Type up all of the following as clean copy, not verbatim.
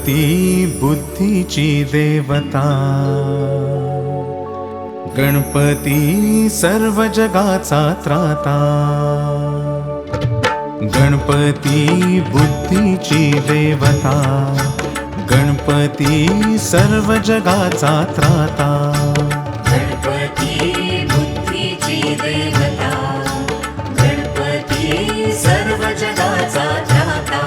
गणपती बुद्धीची देवता, गणपती सर्व जगाचा त्राता। गणपती बुद्धीची देवता, गणपती सर्व जगाचा त्राता। गणपती बुद्धीची देवता, गणपती सर्व जगाचा त्राता।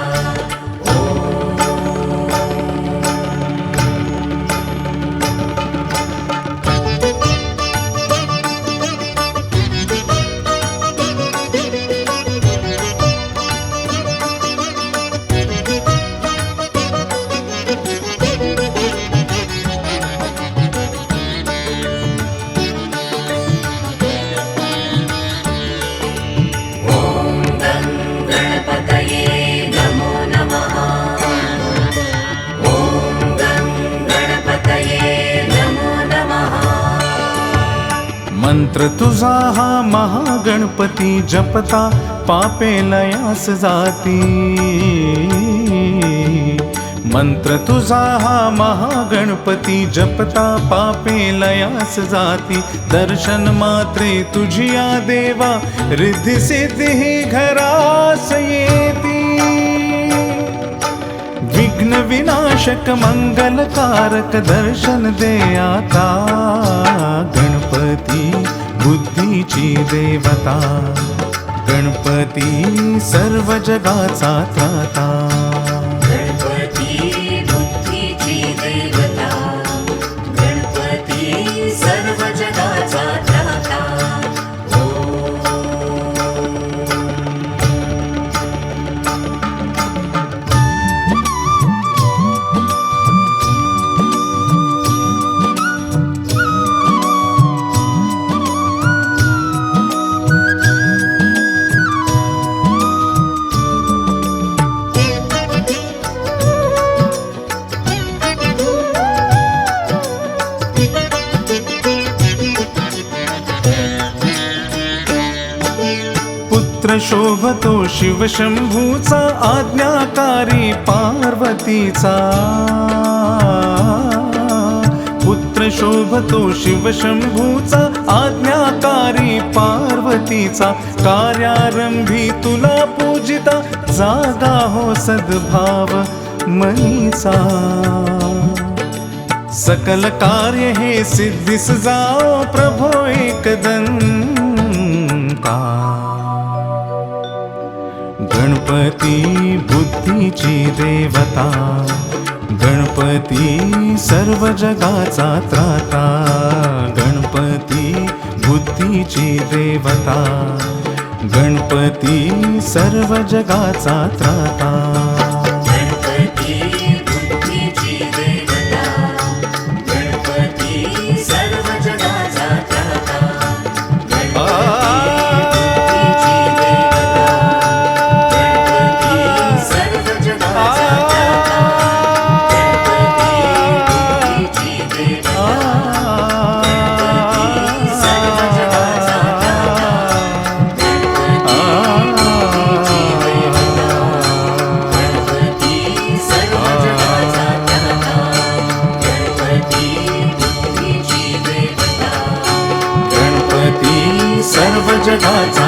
मंत्र तुझा हा महागणपती जपता पापे लयास जाती। मंत्र तुझा हा महागणपती जपता पापे लयास जाती। दर्शन मात्रे तुझिया देवा रिद्धी सिद्धी घरास येती। विघ्न विनाशक मंगलकारक दर्शन दे आता। गणपती बुद्धीची देवता, गणपती सर्व जगाचा त्राता। गणपती बुद्धीची देवता, गणपती सर्व जगाचा त्राता। पुत्र शोभतो शिव शंभूचा आज्ञाकारी पार्वतीचा। पुत्र शोभतो शिव शंभूचा आज्ञाकारी पार्वतीचा। कार्यारंभी तुला पूजिता जागा हो सद्भाव मनीचा। सकल कार्य हे सिद्धीस जाओ प्रभो एकदंता। गणपती बुद्धीची देवता, गणपती सर्व जगाचा त्राता। गणपती बुद्धीची देवता, गणपती सर्व जगाचा त्राता। गणपती बुद्धीची देवता, गणपती सर्व जगाचा त्राता। सर्व जगाचा